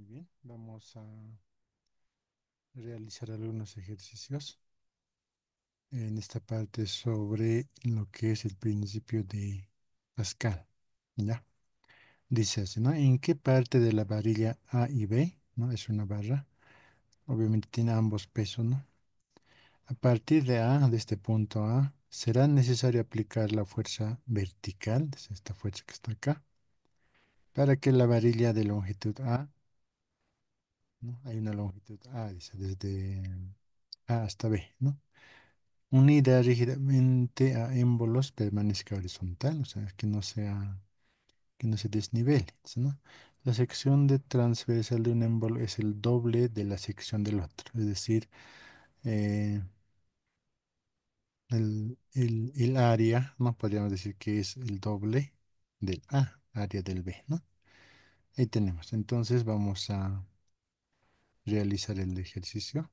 bien, vamos a realizar algunos ejercicios en esta parte sobre lo que es el principio de Pascal. ¿Ya? Dice así, ¿no? ¿En qué parte de la varilla A y B, ¿no? Es una barra, obviamente tiene ambos pesos, ¿no? A partir de A, de este punto A, será necesario aplicar la fuerza vertical, es esta fuerza que está acá, para que la varilla de longitud A, ¿no? Hay una longitud A, dice, desde A hasta B, ¿no? Unida rígidamente a émbolos permanezca horizontal, o sea, que no se desnivele, ¿no? La sección de transversal de un émbolo es el doble de la sección del otro, es decir, eh, el área, ¿no? Podríamos decir que es el doble del A, área del B, ¿no? Ahí tenemos. Entonces vamos a realizar el ejercicio.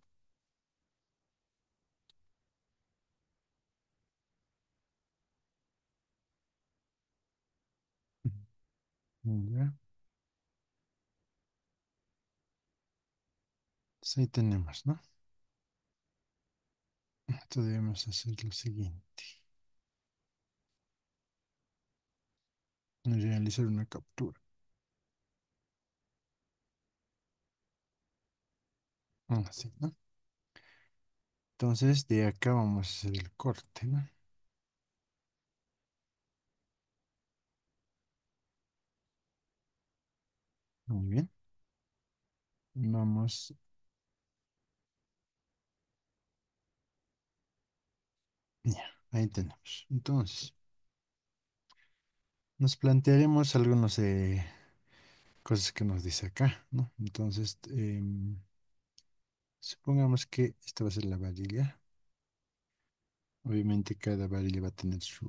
Ya. Entonces ahí tenemos, ¿no? Esto debemos hacer lo siguiente. Realizar una captura. Así, ¿no? Entonces, de acá vamos a hacer el corte, ¿no? Muy bien. Vamos, ya, ahí tenemos. Entonces, nos plantearemos algunas cosas que nos dice acá, ¿no? Entonces, supongamos que esta va a ser la varilla. Obviamente, cada varilla va a tener su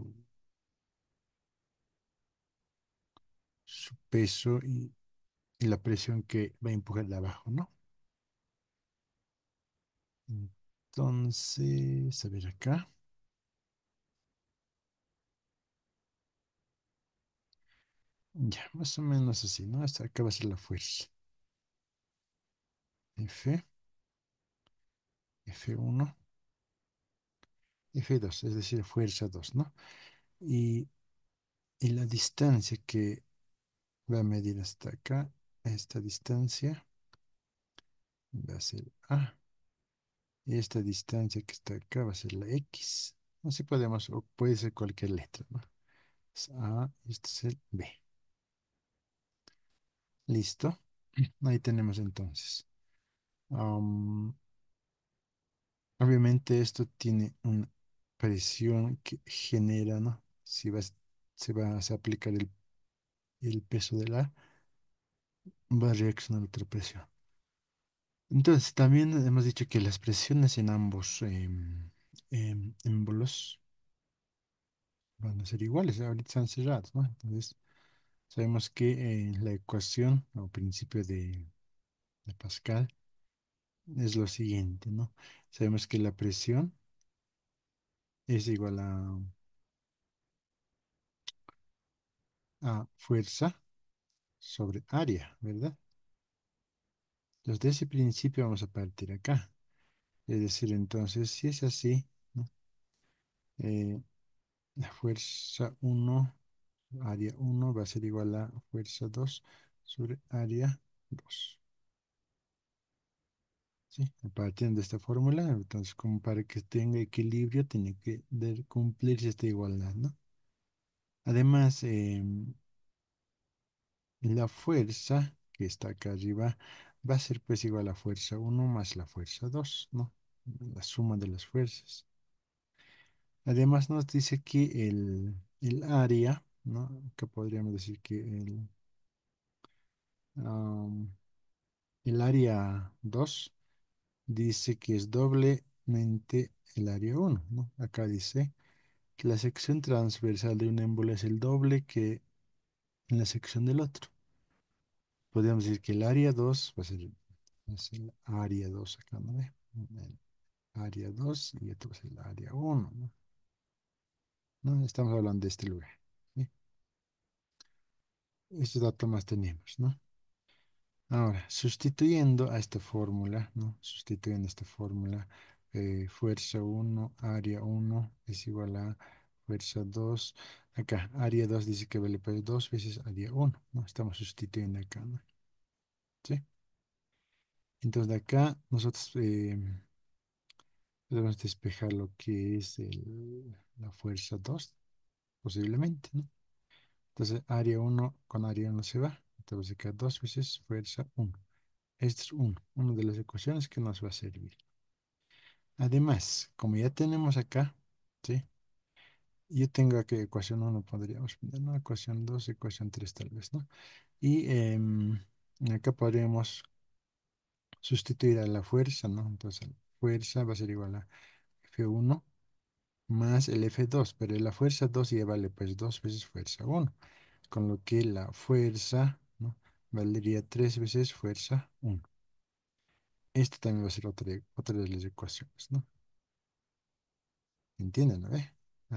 peso y la presión que va a empujar de abajo, ¿no? Entonces, a ver acá. Ya, más o menos así, ¿no? Hasta acá va a ser la fuerza. F, F1, F2, es decir, fuerza 2, ¿no? Y, y la distancia que va a medir hasta acá, esta distancia va a ser A. Y esta distancia que está acá va a ser la X. Así podemos, o puede ser cualquier letra, ¿no? Es A, y este es el B. Listo. Ahí tenemos entonces. Am, Obviamente esto tiene una presión que genera, ¿no? Si se va a aplicar el peso de la, va a reaccionar otra presión. Entonces, también hemos dicho que las presiones en ambos émbolos van a ser iguales, ahorita están cerrados, ¿no? Entonces, sabemos que la ecuación o principio de Pascal es lo siguiente, ¿no? Sabemos que la presión es igual a fuerza sobre área, ¿verdad? Entonces, de ese principio vamos a partir acá. Es decir, entonces, si es así, ¿no? Eh, la fuerza uno área uno va a ser igual a fuerza 2 sobre área 2. ¿Sí? Partiendo de esta fórmula, entonces, como para que tenga equilibrio, tiene que cumplirse esta igualdad, ¿no? Además, la fuerza que está acá arriba va a ser pues igual a fuerza uno más la fuerza 2, ¿no? La suma de las fuerzas. Además nos dice que el área, ¿no? Que podríamos decir que am, el área 2 dice que es doblemente el área uno, ¿no? Acá dice que la sección transversal de un émbolo es el doble que en la sección del otro. Podríamos decir que el área 2 va a ser es el área 2 acá, ¿no? El área 2 y esto es el área uno, ¿no? ¿No? Estamos hablando de este lugar. ¿Sí? Este dato más tenemos, ¿no? Ahora, sustituyendo a esta fórmula, ¿no? Sustituyendo esta fórmula, fuerza uno área uno es igual a fuerza 2. Acá, área 2 dice que vale pues 2 veces área uno, ¿no? Estamos sustituyendo acá, ¿no? ¿Sí? Entonces, de acá nosotros podemos despejar lo que es la fuerza 2 posiblemente, ¿no? Entonces, área uno con área uno se va. Entonces, acá 2 veces fuerza uno. Este es uno, una de las ecuaciones que nos va a servir. Además, como ya tenemos acá, ¿sí? Yo tengo aquí ecuación uno podríamos poner, ¿no? Ecuación 2 ecuación 3 tal vez, ¿no? Y acá podríamos sustituir a la fuerza, ¿no? Entonces, la fuerza va a ser igual a F1 más el F2, pero la fuerza 2 ya vale pues 2 veces fuerza uno, con lo que la fuerza, ¿no? Valdría 3 veces fuerza uno. Esto también va a ser otra de las ecuaciones, ¿no? ¿Entienden, no?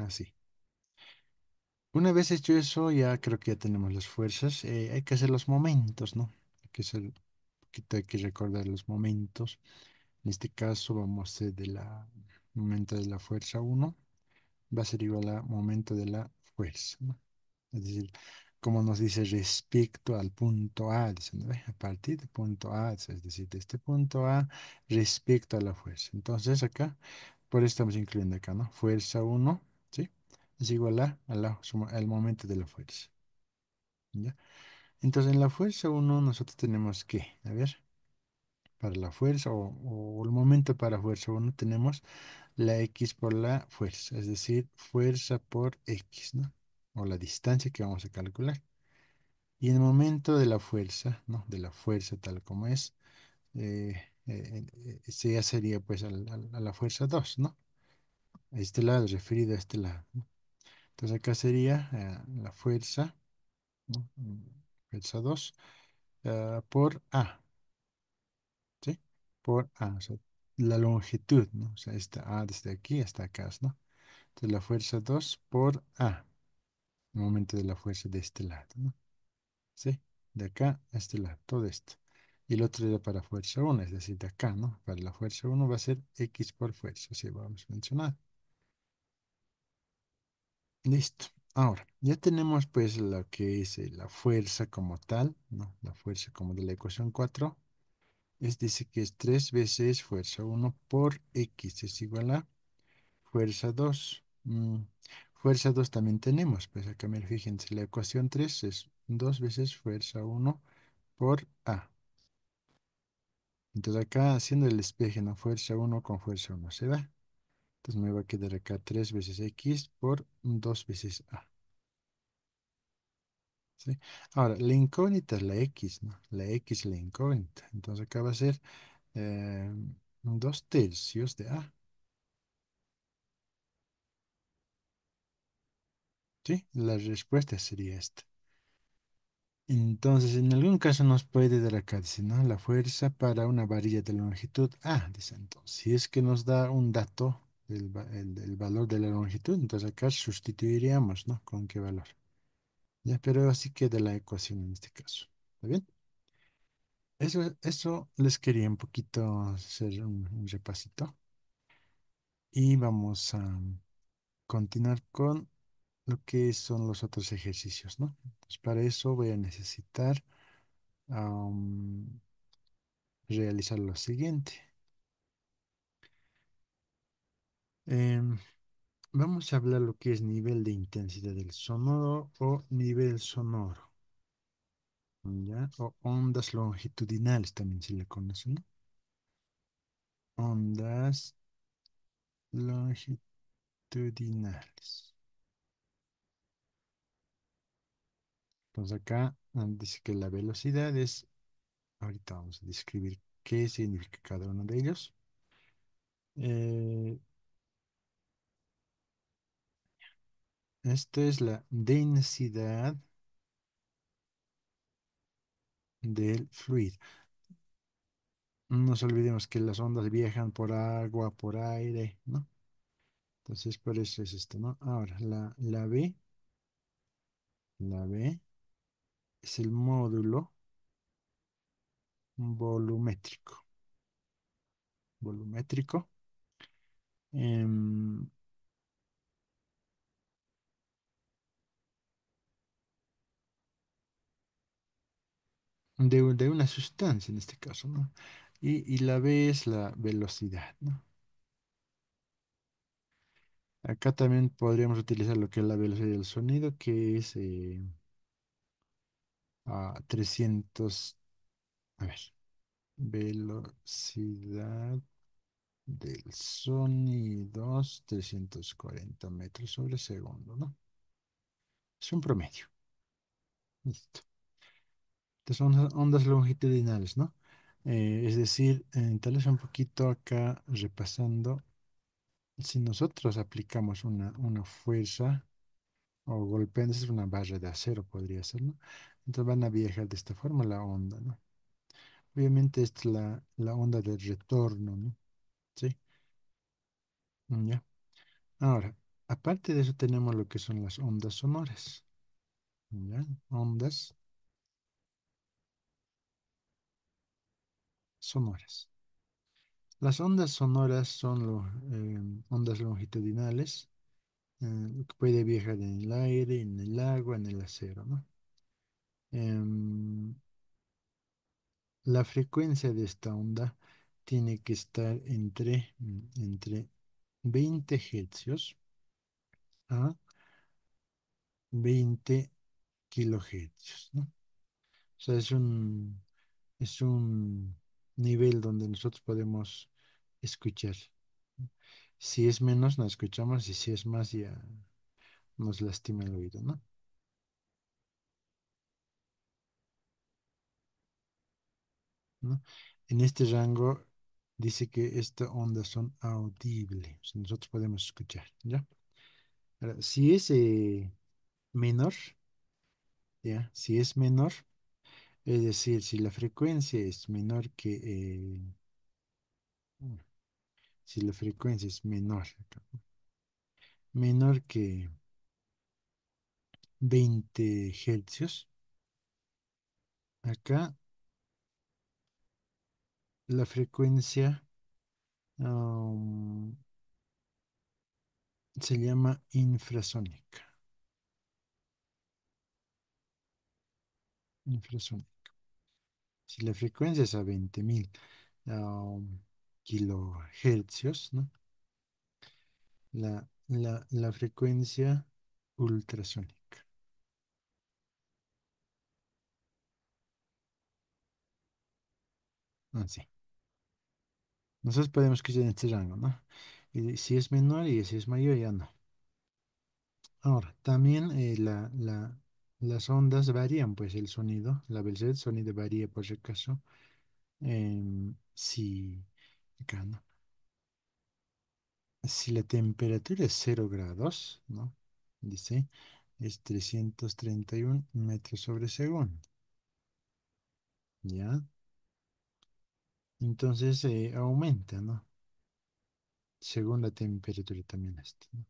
Así. Una vez hecho eso, ya creo que ya tenemos las fuerzas. Hay que hacer los momentos, ¿no? Hay que hacer un poquito, hay que recordar los momentos. En este caso vamos a hacer de la momento de la fuerza uno va a ser igual a momento de la fuerza, ¿no? Es decir, como nos dice respecto al punto A, dice, ¿no? A partir del punto A, es decir, de este punto A respecto a la fuerza. Entonces acá, por eso estamos incluyendo acá, ¿no? Fuerza uno, ¿sí? Es igual al momento de la fuerza, ¿ya? Entonces en la fuerza uno nosotros tenemos que, a ver, para la fuerza o el momento para fuerza uno tenemos la X por la fuerza, es decir, fuerza por X, ¿no? O la distancia que vamos a calcular. Y en el momento de la fuerza, ¿no? De la fuerza tal como es, eh, se ya sería pues a la fuerza 2, ¿no? A este lado, referido a este lado, ¿no? Entonces acá sería la fuerza, ¿no? Fuerza 2 por A, ¿sí? Por A, o sea, la longitud, ¿no? O sea, esta A desde aquí hasta acá, ¿no? Entonces la fuerza 2 por A, el momento de la fuerza de este lado, ¿no? ¿Sí? De acá a este lado, todo esto. Y el otro era para fuerza uno, es decir, de acá, ¿no? Para la fuerza uno va a ser X por fuerza, así vamos a mencionar. Listo. Ahora, ya tenemos pues lo que es la fuerza como tal, ¿no? La fuerza como de la ecuación 4. Dice que es 3 veces fuerza uno por X es igual a fuerza 2. Fuerza 2 también tenemos, pues acá me fíjense, la ecuación 3 es 2 veces fuerza uno por A. Entonces acá haciendo el despeje, ¿no? Fuerza uno con fuerza uno se va. Entonces me va a quedar acá 3 veces X por 2 veces A. ¿Sí? Ahora, la incógnita es la X, ¿no? La X es la incógnita. Entonces acá va a ser 2 tercios de A. ¿Sí? La respuesta sería esta. Entonces, en algún caso nos puede dar acá, dice, ¿no? La fuerza para una varilla de longitud A, dice entonces. Si es que nos da un dato el valor de la longitud, entonces acá sustituiríamos, ¿no? ¿Con qué valor? Ya, pero así queda la ecuación en este caso. ¿Está bien? Eso les quería un poquito hacer un repasito. Y vamos a continuar con lo que son los otros ejercicios, ¿no? Entonces, para eso voy a necesitar am, realizar lo siguiente. Em, Vamos a hablar lo que es nivel de intensidad del sonoro o nivel sonoro, ¿ya? O ondas longitudinales también se le conoce, ¿no? Ondas longitudinales. Entonces acá dice que la velocidad es, ahorita vamos a describir qué significa cada uno de ellos. Eh, Esta es la densidad del fluido. No nos olvidemos que las ondas viajan por agua, por aire, ¿no? Entonces, por eso es esto, ¿no? Ahora, la B es el módulo volumétrico. Volumétrico. em, de una sustancia en este caso, ¿no? Y la B es la velocidad, ¿no? Acá también podríamos utilizar lo que es la velocidad del sonido, que es a 300, a ver, velocidad del sonido, 340 metros sobre segundo, ¿no? Es un promedio. Listo. Estas son las ondas longitudinales, ¿no? Es decir, tal vez un poquito acá repasando, si nosotros aplicamos una fuerza o golpeando, esa es una barra de acero, podría ser, ¿no? Entonces van a viajar de esta forma la onda, ¿no? Obviamente esta es la onda de retorno, ¿no? Sí, ya. Ahora, aparte de eso tenemos lo que son las ondas sonoras, ¿ya? Ondas sonoras. Las ondas sonoras son ondas longitudinales, que puede viajar en el aire, en el agua, en el acero, ¿no? Em, la frecuencia de esta onda tiene que estar entre 20 hercios a 20 kilohercios, ¿no? O sea, es un nivel donde nosotros podemos escuchar. Si es menos, no escuchamos, y si es más, ya nos lastima el oído, ¿no? ¿No? En este rango dice que estas ondas son audibles, o sea, nosotros podemos escuchar, ¿ya? Ahora, si es menor, ¿ya? Si es menor, es decir, si la frecuencia es menor que, si la frecuencia es menor que 20 hercios, acá la frecuencia um, se llama infrasónica. Infrasónica. Si la frecuencia es a 20.000 kilohercios, ¿no? La frecuencia ultrasónica. Así. Nosotros podemos escuchar en este rango, ¿no? Y si es menor y si es mayor, ya no. Ahora, también las ondas varían, pues el sonido, la velocidad del sonido varía por si acaso. Si, acá, ¿no? Si la temperatura es 0 grados, ¿no? Dice, es 331 metros sobre segundo, ¿ya? Entonces aumenta, ¿no? Según la temperatura también está, ¿no?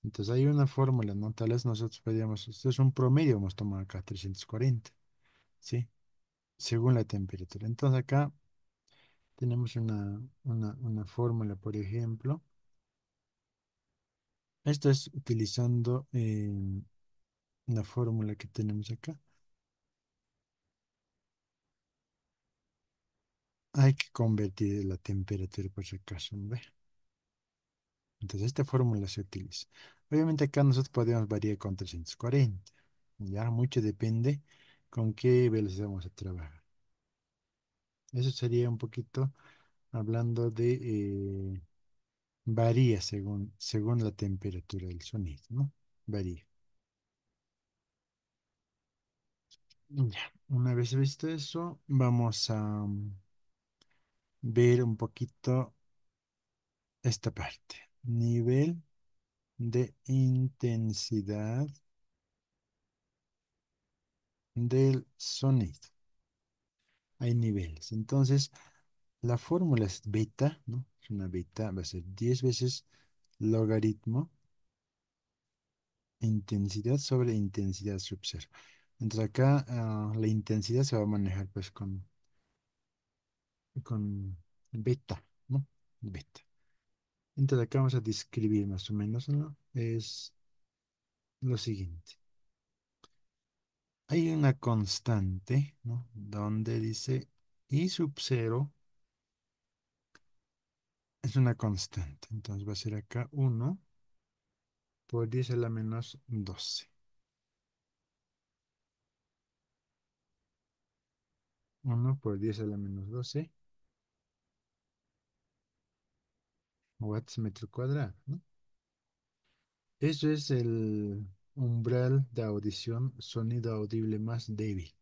Entonces hay una fórmula, ¿no? Tal vez nosotros podríamos, esto es un promedio, vamos a tomar acá 340, ¿sí? Según la temperatura. Entonces acá tenemos una fórmula, por ejemplo. Esto es utilizando la fórmula que tenemos acá. Hay que convertir la temperatura por si acaso, ¿no ve? Entonces esta fórmula se utiliza. Obviamente acá nosotros podemos variar con 340. Ya mucho depende con qué velocidad vamos a trabajar. Eso sería un poquito hablando de varía según la temperatura del sonido, ¿no? Varía. Ya, una vez visto eso, vamos a ver un poquito esta parte. Nivel de intensidad del sonido. Hay niveles. Entonces, la fórmula es beta, ¿no? Es una beta, va a ser 10 veces logaritmo intensidad sobre intensidad sub cero. Entonces acá la intensidad se va a manejar pues con con beta, ¿no? Beta. Entonces acá vamos a describir más o menos, ¿no? Es lo siguiente. Hay una constante, ¿no? Donde dice I sub cero es una constante. Entonces va a ser acá 1 por 10 a la menos 12. 1 por 10 a la menos 12 watts metro cuadrado, ¿no? Eso es el umbral de audición, sonido audible más débil.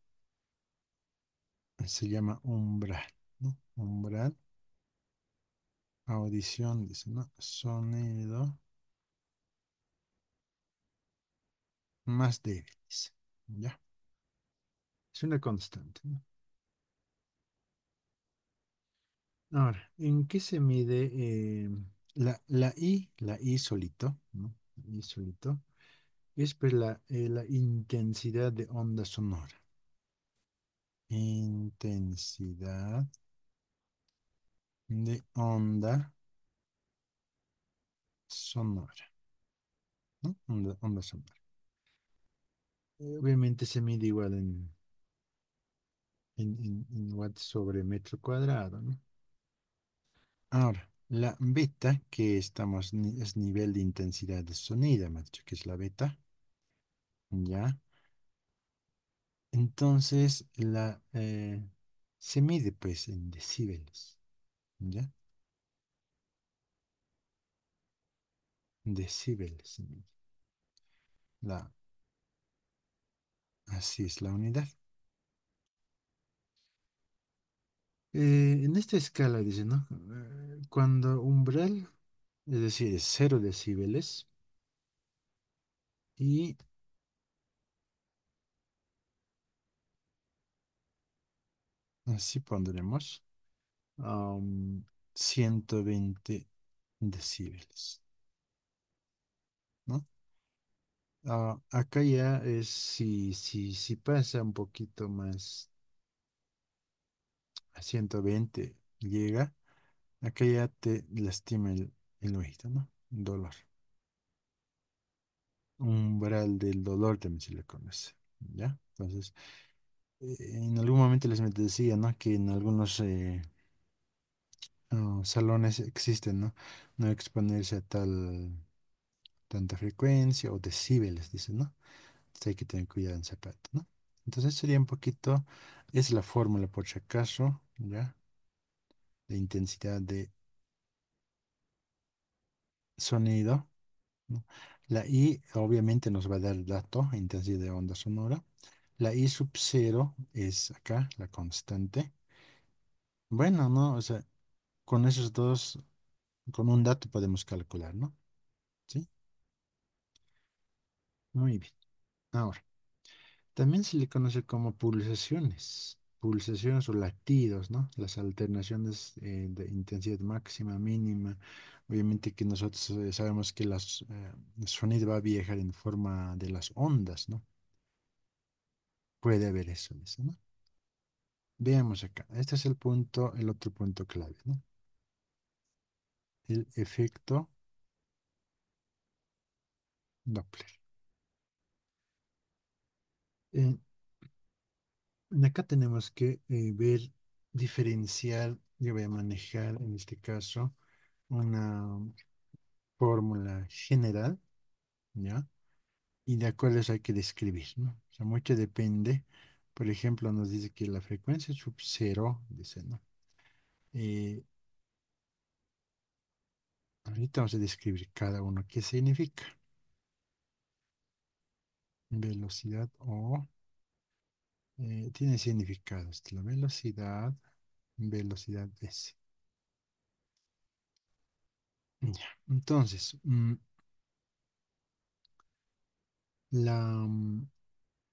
Se llama umbral, ¿no? Umbral, audición, dice, ¿no? Sonido más débil, dice. ¿Ya? Es una constante, ¿no? Ahora, ¿en qué se mide la I? La I solito, ¿no? I solito. Es pues la intensidad de onda sonora. Intensidad de onda sonora, ¿no? Onda sonora. Obviamente se mide igual en watts sobre metro cuadrado, ¿no? Ahora, la beta, que es nivel de intensidad de sonido, me ha dicho que es la beta, ¿ya? Entonces, se mide pues en decibeles, ¿ya? Decibeles se mide. La, así es la unidad. En esta escala dice, ¿no? Cuando umbral, es decir, es 0 decibeles, y así pondremos 120 decibeles, ¿no? Acá ya es si pasa un poquito más a 120 llega, acá ya te lastima el oído, ¿no? Dolor. Umbral del dolor también se le conoce, ¿ya? Entonces, en algún momento les decía, ¿no? Que en algunos salones existen, ¿no? No exponerse a tanta frecuencia o decibeles, dicen, ¿no? Entonces hay que tener cuidado en zapato, ¿no? Entonces sería un poquito, es la fórmula por si acaso, ¿ya? De intensidad de sonido, ¿no? La I obviamente nos va a dar el dato, intensidad de onda sonora. La I sub cero es acá, la constante. Bueno, ¿no? O sea, con esos dos, con un dato podemos calcular, ¿no? ¿Sí? Muy bien. Ahora, también se le conoce como pulsaciones. Pulsaciones o latidos, ¿no? Las alternaciones de intensidad máxima, mínima. Obviamente que nosotros sabemos que el sonido va a viajar en forma de las ondas, ¿no? Puede haber eso, dice, ¿no? Veamos acá. Este es el otro punto clave, ¿no? El efecto Doppler. Eh, Acá tenemos que ver, diferenciar, yo voy a manejar en este caso una fórmula general, ¿ya? Y de acuerdo a eso hay que describir, ¿no? O sea, mucho depende. Por ejemplo, nos dice que la frecuencia sub cero, dice, ¿no? Eh, Ahorita vamos a describir cada uno. ¿Qué significa? Velocidad o tiene significados. La velocidad, velocidad S. Ya. Entonces, la,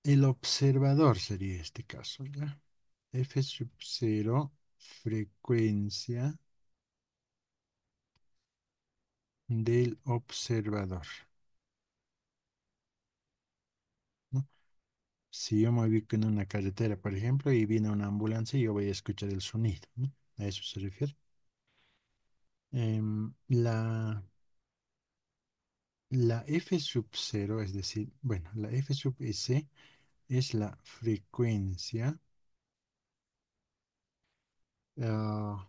el observador sería este caso, ¿ya? F sub cero, frecuencia del observador, ¿no? Si yo me ubico en una carretera, por ejemplo, y viene una ambulancia, yo voy a escuchar el sonido, ¿no? A eso se refiere. La F sub cero, es decir, bueno, la F sub S es la ah,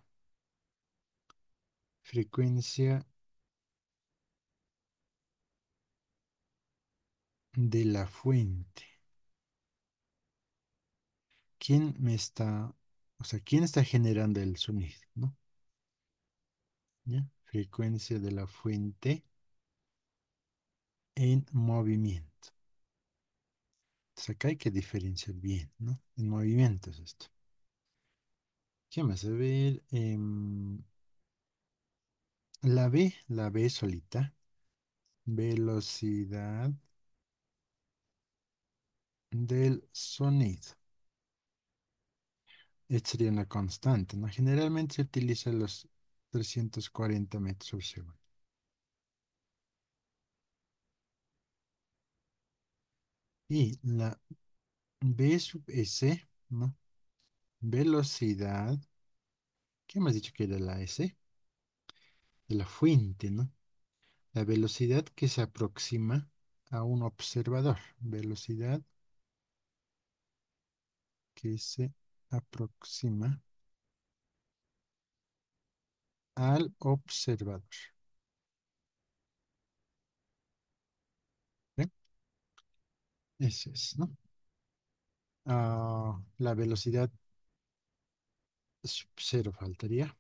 frecuencia de la fuente. ¿Quién me está, o sea, quién está generando el sonido, ¿no? ¿Ya? Frecuencia de la fuente en movimiento. Entonces acá hay que diferenciar bien, ¿no? En movimiento es esto. ¿Qué más? A ver, la B solita, velocidad del sonido. Esta sería una constante, ¿no? Generalmente se utiliza los 340 metros por segundo. Y la B sub S, ¿no? Velocidad, ¿qué hemos dicho que era la S? De la fuente, ¿no? La velocidad que se aproxima a un observador. Velocidad que se aproxima al observador. ¿Ve? Eso es, ¿no? La velocidad sub cero faltaría.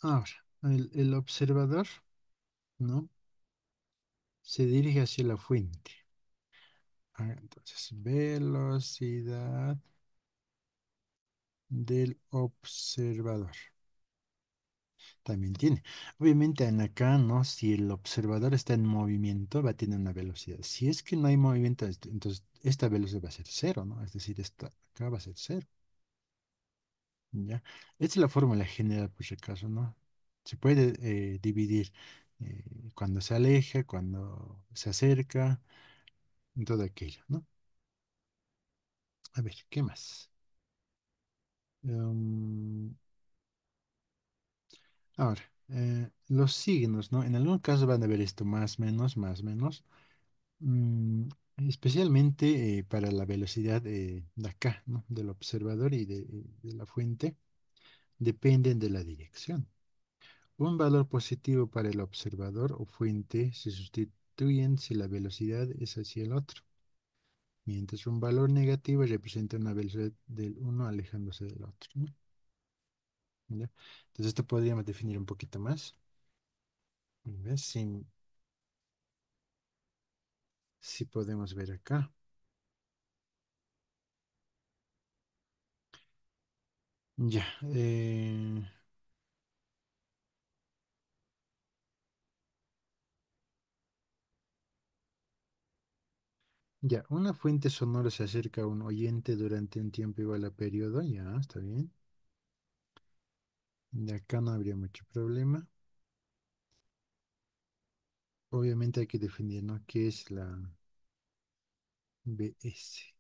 Ahora, el observador, ¿no? Se dirige hacia la fuente. Entonces, velocidad del observador. También tiene. Obviamente en acá, ¿no? Si el observador está en movimiento, va a tener una velocidad. Si es que no hay movimiento, entonces esta velocidad va a ser cero, ¿no? Es decir, esta acá va a ser cero, ¿ya? Esta es la fórmula general, por si acaso, ¿no? Se puede dividir cuando se aleja, cuando se acerca, en todo aquello, ¿no? A ver, ¿qué más? Em, Ahora, los signos, ¿no? En algún caso van a ver esto más, menos. mm, Especialmente para la velocidad de acá, ¿no? Del observador y de la fuente, dependen de la dirección. Un valor positivo para el observador o fuente se sustituyen si la velocidad es hacia el otro, mientras un valor negativo representa una velocidad del uno alejándose del otro, ¿no? ¿Ya? Entonces esto podríamos definir un poquito más. A ver si podemos ver acá. Ya, ya, una fuente sonora se acerca a un oyente durante un tiempo igual a periodo, ya, está bien. De acá no habría mucho problema. Obviamente hay que definir, ¿no? ¿Qué es la BS?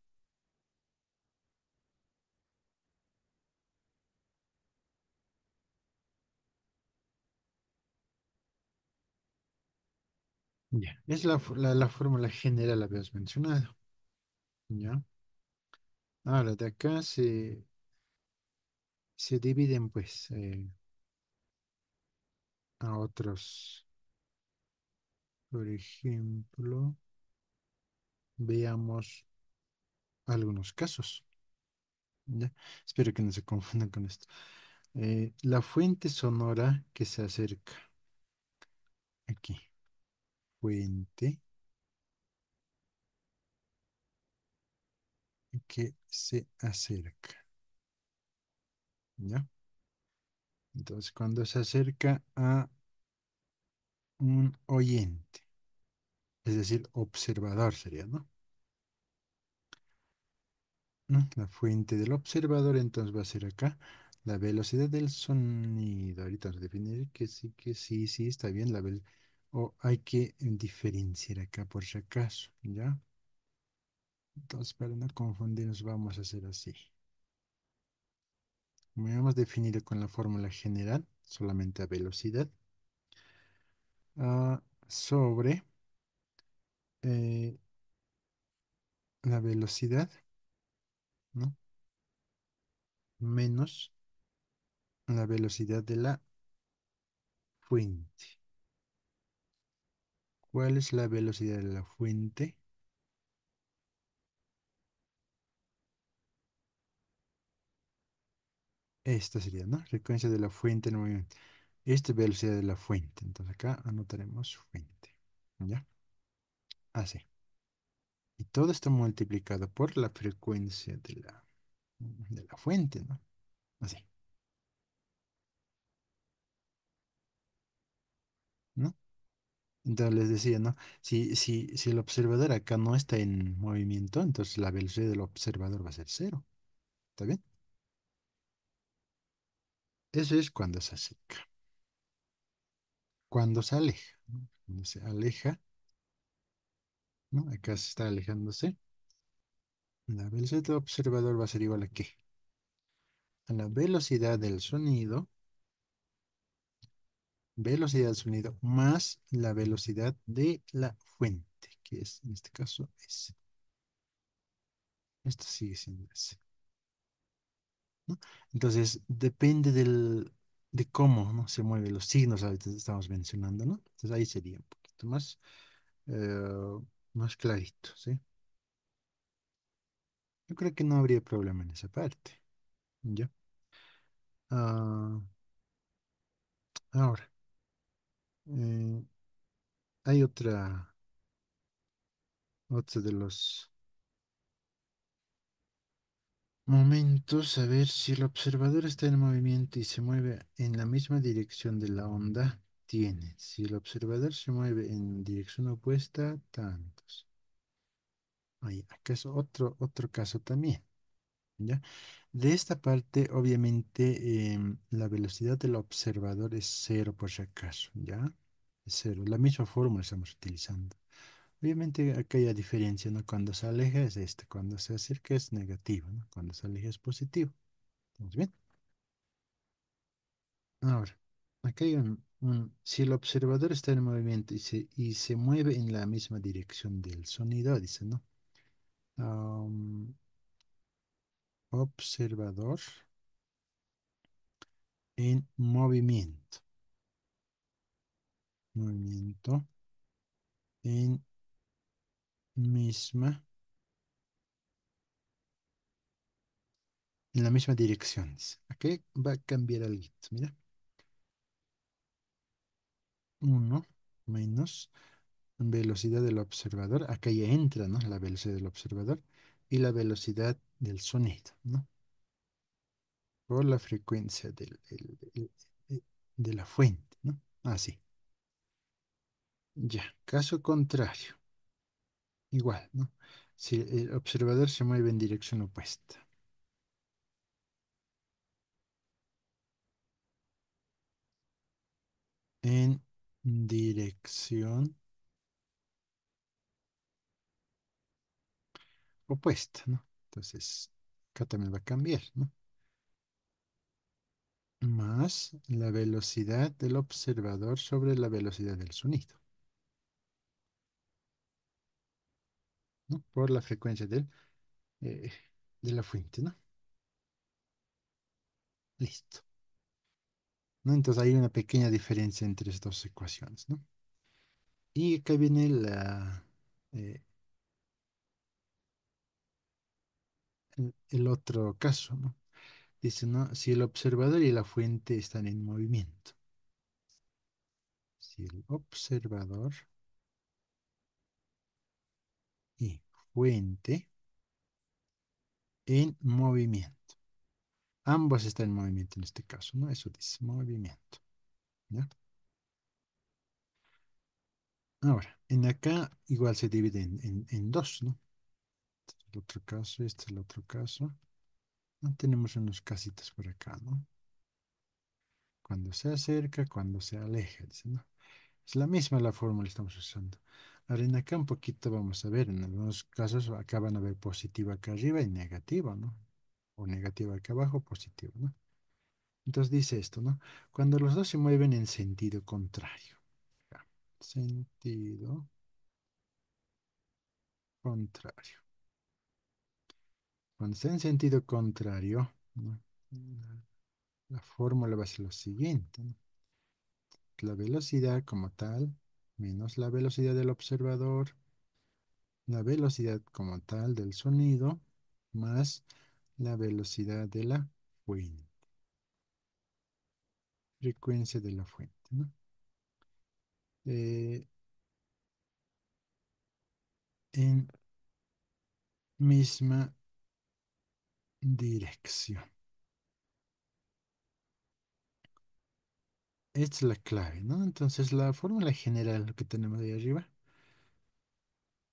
Ya, es la fórmula general, la habías mencionado, ¿ya? Ahora, de acá se dividen, pues, a otros. Por ejemplo, veamos algunos casos, ¿ya? Espero que no se confundan con esto. La fuente sonora que se acerca. Aquí, fuente que se acerca, ¿ya? Entonces, cuando se acerca a un oyente, es decir, observador sería, ¿no? ¿No? La fuente del observador, entonces va a ser acá la velocidad del sonido. Ahorita vamos a definir que sí, sí, está bien. O hay que diferenciar acá por si acaso, ¿ya? Entonces, para no confundirnos, vamos a hacer así. Como ya hemos definido con la fórmula general, solamente a velocidad, sobre eh, la velocidad, ¿no? Menos la velocidad de la fuente. ¿Cuál es la velocidad de la fuente? Esta sería, ¿no? Frecuencia de la fuente en movimiento. Esta es velocidad de la fuente. Entonces acá anotaremos fuente. ¿Ya? Así. Y todo está multiplicado por la frecuencia de la fuente, ¿no? Así, ¿no? Entonces les decía, ¿no? Si el observador acá no está en movimiento, entonces la velocidad del observador va a ser cero. ¿Está bien? Eso es cuando se acerca. Cuando se aleja, ¿no? Cuando se aleja, ¿no? Acá se está alejándose. La velocidad del observador va a ser igual a ¿qué? A la velocidad del sonido más la velocidad de la fuente, que es, en este caso, es. Esto sigue siendo S, ¿no? Entonces, depende de cómo, ¿no? Se mueven los signos, ahorita estamos mencionando, ¿no? Entonces ahí sería un poquito más clarito, ¿sí? Yo creo que no habría problema en esa parte, ¿ya? Ah, ahora, eh, hay otro de los momentos, a ver si el observador está en movimiento y se mueve en la misma dirección de la onda, tiene. Si el observador se mueve en dirección opuesta, tantos. Ahí, acá es otro caso también, ¿ya? De esta parte, obviamente, la velocidad del observador es cero por si acaso, ¿ya? Es cero. La misma fórmula estamos utilizando. Obviamente, acá hay diferencia, ¿no? Cuando se aleja es este, cuando se acerca es negativo, ¿no? Cuando se aleja es positivo. ¿Estamos bien? Ahora, acá hay si el observador está en movimiento y se mueve en la misma dirección del sonido, dice, ¿no? Am, observador en movimiento en misma, en la misma dirección, dice. Aquí va a cambiar algo, mira, uno menos velocidad del observador, acá ya entra, ¿no? La velocidad del observador y la velocidad del sonido, ¿no? Por la frecuencia de la fuente, ¿no? Así. Ya, caso contrario, igual, ¿no? Si el observador se mueve en dirección opuesta, en dirección opuesta, ¿no? Entonces, acá también va a cambiar, ¿no? Más la velocidad del observador sobre la velocidad del sonido, ¿no? Por la frecuencia eh, de la fuente, ¿no? Listo, ¿no? Entonces hay una pequeña diferencia entre estas dos ecuaciones, ¿no? Y acá viene eh, el otro caso, ¿no? Dice, ¿no? Si el observador y la fuente están en movimiento. Si el observador y fuente en movimiento. Ambos están en movimiento en este caso, ¿no? Eso dice movimiento, ¿ya? Ahora, en acá igual se divide en dos, ¿no? Este es el otro caso, este es el otro caso. No tenemos unos casitos por acá, ¿no? Cuando se acerca, cuando se aleja, dice, ¿no? Es la misma la fórmula que estamos usando. Ahora en acá un poquito vamos a ver, en algunos casos acá van a ver positivo acá arriba y negativo, ¿no? O negativo acá abajo, positivo, ¿no? Entonces dice esto, ¿no? Cuando los dos se mueven en sentido contrario. Ya, sentido contrario. Cuando está en sentido contrario, ¿no? La fórmula va a ser lo siguiente, ¿no? La velocidad como tal, menos la velocidad del observador, la velocidad como tal del sonido, más la velocidad de la fuente, frecuencia de la fuente, ¿no? Eh, en misma dirección. Esta es la clave, ¿no? Entonces la fórmula general que tenemos ahí arriba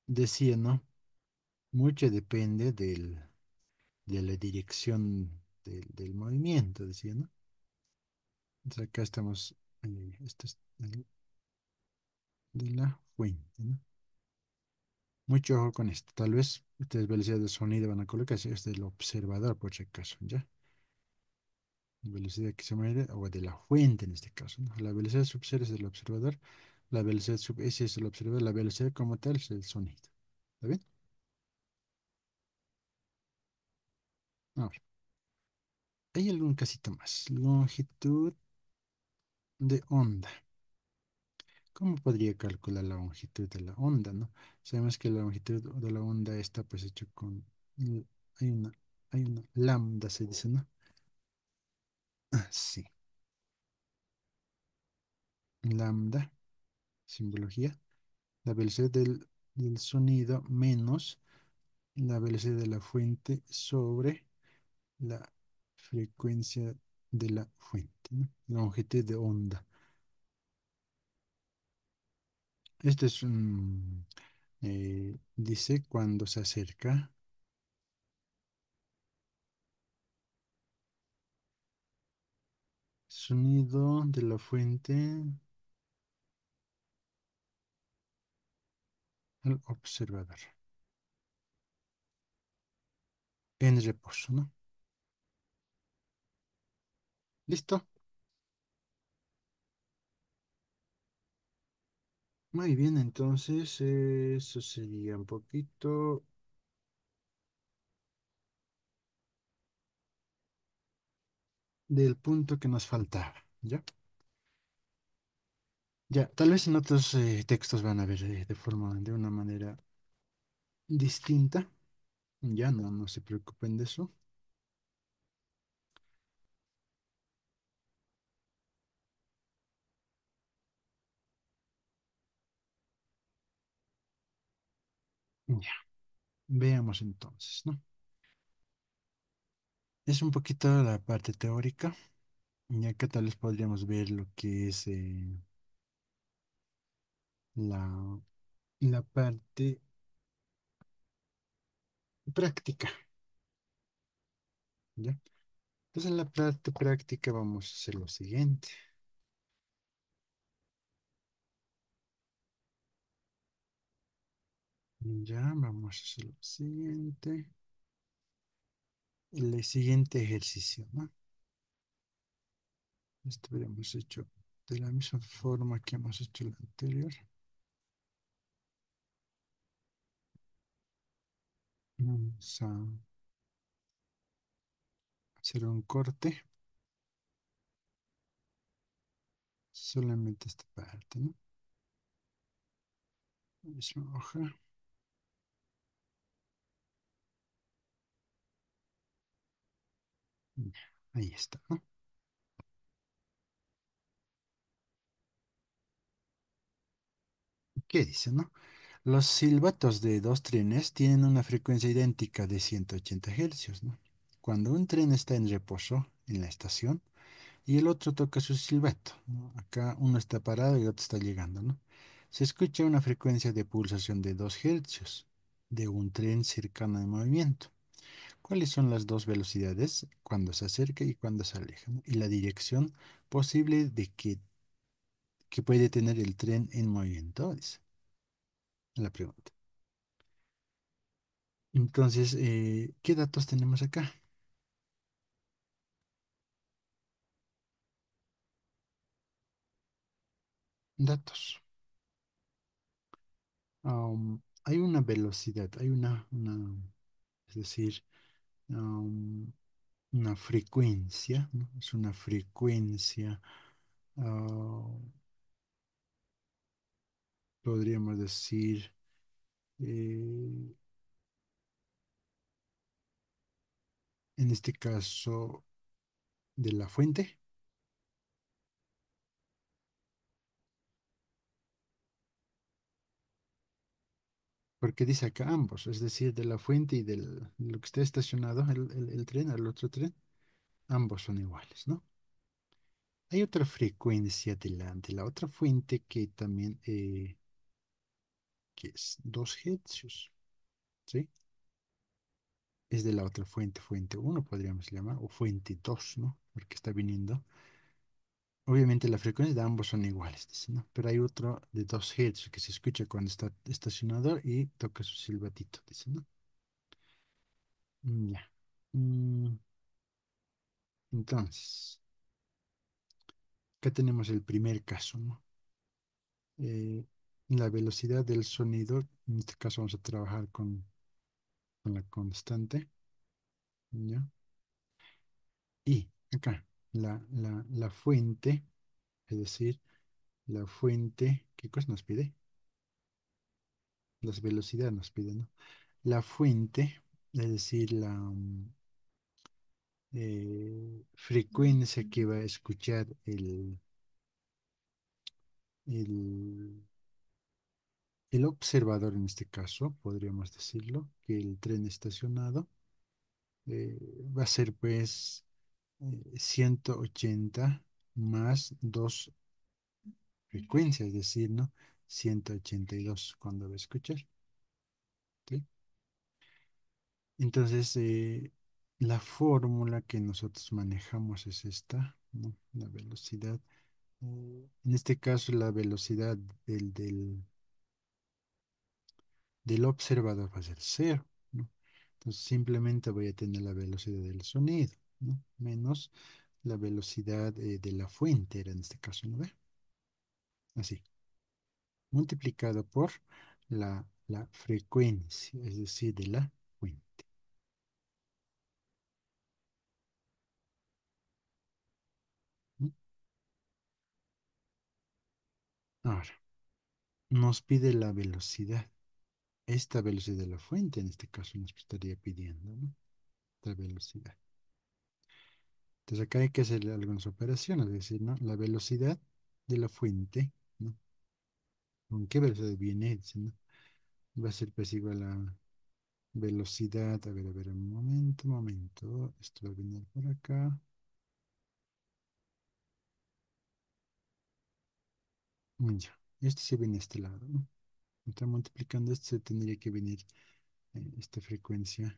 decía, ¿no? Mucho depende de la dirección del movimiento, decía, ¿no? Entonces acá estamos, esto es de la fuente, ¿no? Mucho ojo con esto. Tal vez ustedes velocidad de sonido van a colocar, este es del observador por si acaso, ¿ya? Velocidad que se mueve, o de la fuente en este caso, ¿no? La velocidad sub cero es del observador, la velocidad sub s es el observador, la velocidad como tal es el sonido. ¿Está bien? Ahora, hay algún casito más. Longitud de onda. ¿Cómo podría calcular la longitud de la onda, no? Sabemos que la longitud de la onda está pues hecho con... Hay una, hay una lambda, se dice, ¿no? Ah, sí, lambda, simbología. La velocidad del sonido menos la velocidad de la fuente sobre la frecuencia de la fuente, ¿no? Longitud de onda. Este es un... dice cuando se acerca sonido de la fuente al observador. En reposo, ¿no? ¿Listo? Muy bien, entonces eso sería un poquito del punto que nos faltaba, ¿ya? Ya, tal vez en otros textos van a ver de una manera distinta, ya no se preocupen de eso. Ya, veamos entonces, ¿no? Es un poquito la parte teórica, y acá tal vez podríamos ver lo que es la, la parte práctica, ¿ya? Entonces en la parte práctica vamos a hacer lo siguiente. Ya, vamos a hacer lo siguiente. El siguiente ejercicio, ¿no? Esto lo hemos hecho de la misma forma que hemos hecho el anterior. Vamos a hacer un corte, solamente esta parte, ¿no? La misma hoja. Ya, ahí está, ¿no? ¿Qué dice, no? Los silbatos de dos trenes tienen una frecuencia idéntica de 180 hercios, ¿no? Cuando un tren está en reposo en la estación y el otro toca su silbato, ¿no? Acá uno está parado y el otro está llegando, ¿no? Se escucha una frecuencia de pulsación de 2 hercios de un tren cercano en movimiento. ¿Cuáles son las dos velocidades cuando se acerca y cuando se aleja, ¿no? Y la dirección posible de que puede tener el tren en movimiento, dice. la pregunta. Entonces, ¿qué datos tenemos acá? Datos. Hay una velocidad, hay es decir, um, una frecuencia, ¿no? Es una frecuencia, ah, podríamos decir, eh, en este caso, de la fuente, porque dice acá ambos, es decir, de la fuente y de lo que está estacionado, el tren, al otro tren, ambos son iguales, ¿no? Hay otra frecuencia de la otra fuente que también, que es 2 hercios, ¿sí? Es de la otra fuente, fuente uno podríamos llamar, o fuente 2, ¿no? Porque está viniendo. Obviamente la frecuencia de ambos son iguales, dice, ¿no? Pero hay otro de 2 hercios que se escucha cuando está estacionado y toca su silbatito, dice, ¿no? Ya. Mm, Entonces, acá tenemos el primer caso, ¿no? Eh, la velocidad del sonido, en este caso vamos a trabajar con la constante, ¿ya? Y acá, la fuente, es decir, la fuente, ¿qué cosa nos pide? Las velocidades nos piden, ¿no? La fuente, es decir, frecuencia que va a escuchar el, el observador en este caso, podríamos decirlo, que el tren estacionado eh, va a ser pues 180 más dos frecuencias, es decir, ¿no? 182 cuando va a escuchar, ¿sí? Entonces, la fórmula que nosotros manejamos es esta, ¿no? La velocidad. En este caso, la velocidad del observador va a ser cero, ¿no? Entonces, simplemente voy a tener la velocidad del sonido, ¿no? Menos la velocidad de la fuente, era en este caso, ¿no ve? Así, multiplicado por la frecuencia, es decir, de la fuente, ¿no? Ahora, nos pide la velocidad. Esta velocidad de la fuente, en este caso, nos estaría pidiendo, ¿no? Esta velocidad. Entonces acá hay que hacer algunas operaciones, es decir, ¿no? La velocidad de la fuente, ¿no? ¿Con qué velocidad viene? Dice, ¿no? Va a ser pues igual a velocidad, a ver, un momento, esto va a venir por acá. Ya, este se viene a este lado, ¿no? Está multiplicando esto, se tendría que venir esta frecuencia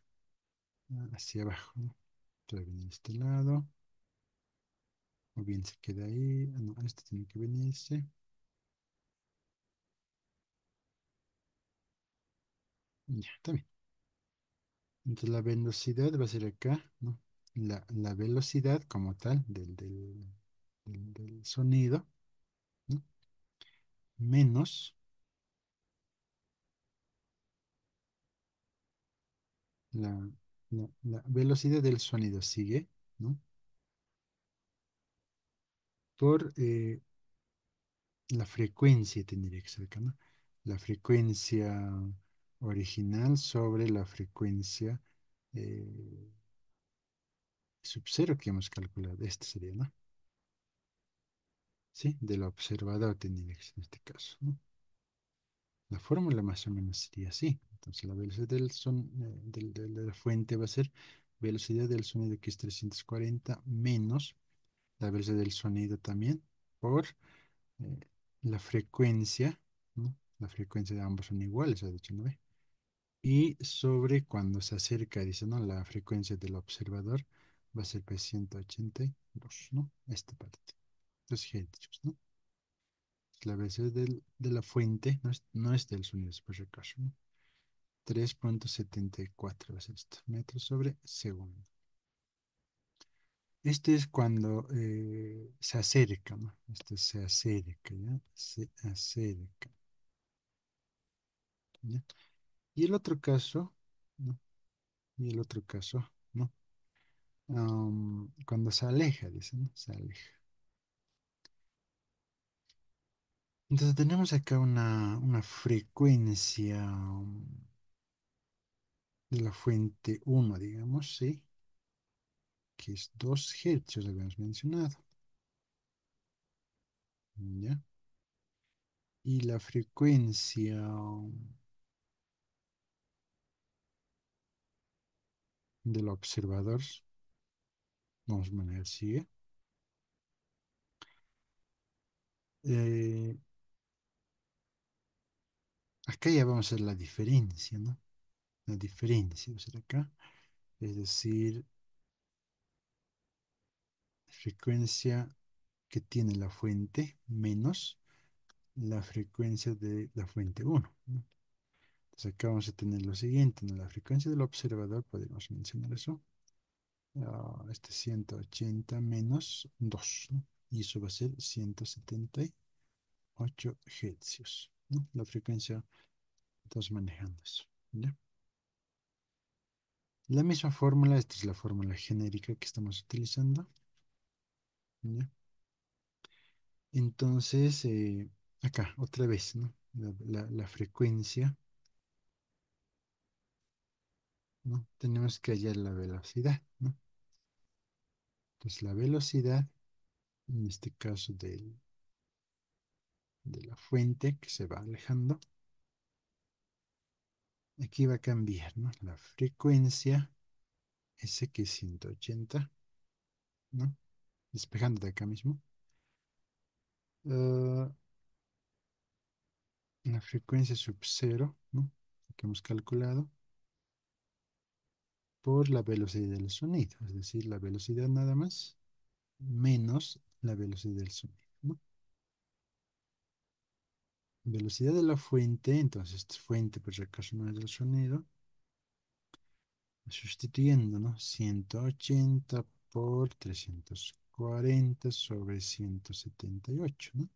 hacia abajo, ¿no? Esto va a venir a este lado, o bien se queda ahí, no, este tiene que venirse. Ya, está bien. Entonces la velocidad va a ser acá, ¿no? La velocidad como tal del sonido, ¿no? Menos la, la velocidad del sonido sigue, ¿no? Por la frecuencia tendría que ser acá, ¿no? La frecuencia original sobre la frecuencia eh, sub cero que hemos calculado. Este sería, ¿no? Sí, del observador tendría que ser en este caso, ¿no? La fórmula más o menos sería así. Entonces la velocidad de la fuente va a ser velocidad del sonido que es 340 menos la velocidad del sonido también por eh, la frecuencia, ¿no? La frecuencia de ambos son iguales, ha dicho, ¿no ve? Y sobre cuando se acerca, dice, ¿no? La frecuencia del observador va a ser pues 182, ¿no? Esta parte. Los hercios, ¿no? La velocidad de la fuente no es del sonido, es por si acaso, ¿no? 3,74 va a ser esto, metros sobre segundo. Este es cuando se acerca, ¿no? Esto se acerca, ¿ya? Se acerca, ¿ya? Y el otro caso, ¿no? Y el otro caso, ¿no? Cuando se aleja, dice, ¿no? Se aleja. Entonces tenemos acá una frecuencia de la fuente uno, digamos, ¿sí? Que es 2 hercios, habíamos mencionado, ¿ya? Y la frecuencia del observador, vamos a poner, sigue. Eh, Acá ya vamos a hacer la diferencia, ¿no? La diferencia va a ser acá, es decir, frecuencia que tiene la fuente menos la frecuencia de la fuente uno, ¿no? Entonces acá vamos a tener lo siguiente, ¿no? La frecuencia del observador, podemos mencionar eso, este 180 menos 2, ¿no? Y eso va a ser 178 hercios, ¿no? La frecuencia, estamos manejando eso, ¿ya? La misma fórmula, esta es la fórmula genérica que estamos utilizando, ¿ya? Entonces, acá, otra vez, ¿no? La frecuencia, ¿no? Tenemos que hallar la velocidad, ¿no? Entonces, la velocidad, en este caso de la fuente que se va alejando, aquí va a cambiar, ¿no? La frecuencia, S que es 180, ¿no? Despejando de acá mismo. Ah, la frecuencia sub cero, ¿no? Que hemos calculado por la velocidad del sonido, es decir, la velocidad nada más menos la velocidad del sonido, ¿no? Velocidad de la fuente, entonces fuente por si acaso no es del sonido, sustituyendo, ¿no? 180 por 340 sobre 178, ¿no?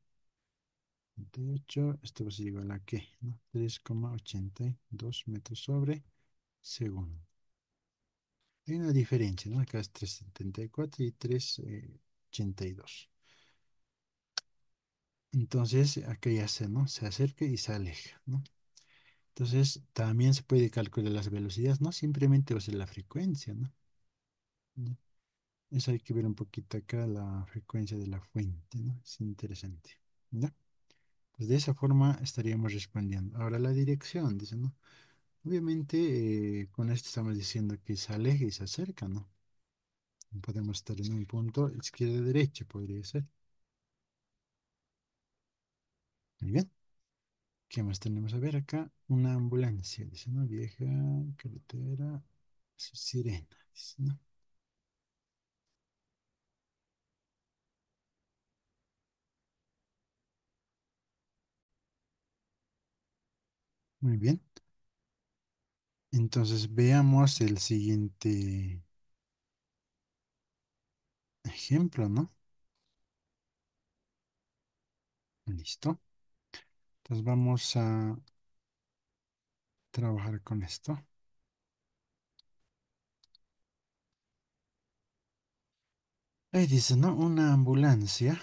78, esto va a ser igual a qué, ¿no? 3,82 metros sobre segundo. Hay una diferencia, ¿no? Acá es 374 y 382. Entonces, acá ya se, ¿no? Se acerca y se aleja, ¿no? Entonces, también se puede calcular las velocidades, no simplemente va a ser la frecuencia, ¿no? ¿Ya? Eso hay que ver un poquito acá la frecuencia de la fuente, ¿no? Es interesante, ¿ya? Pues de esa forma estaríamos respondiendo. Ahora la dirección, dice, ¿no? Obviamente, con esto estamos diciendo que se aleja y se acerca, ¿no? Podemos estar en un punto izquierda-derecha, podría ser. Muy bien. ¿Qué más tenemos? A ver acá, una ambulancia, dice, ¿no? Vieja carretera, sirena, dice, ¿no? Muy bien. Entonces veamos el siguiente ejemplo, ¿no? Listo. Entonces vamos a trabajar con esto. Ahí dice, ¿no? Una ambulancia.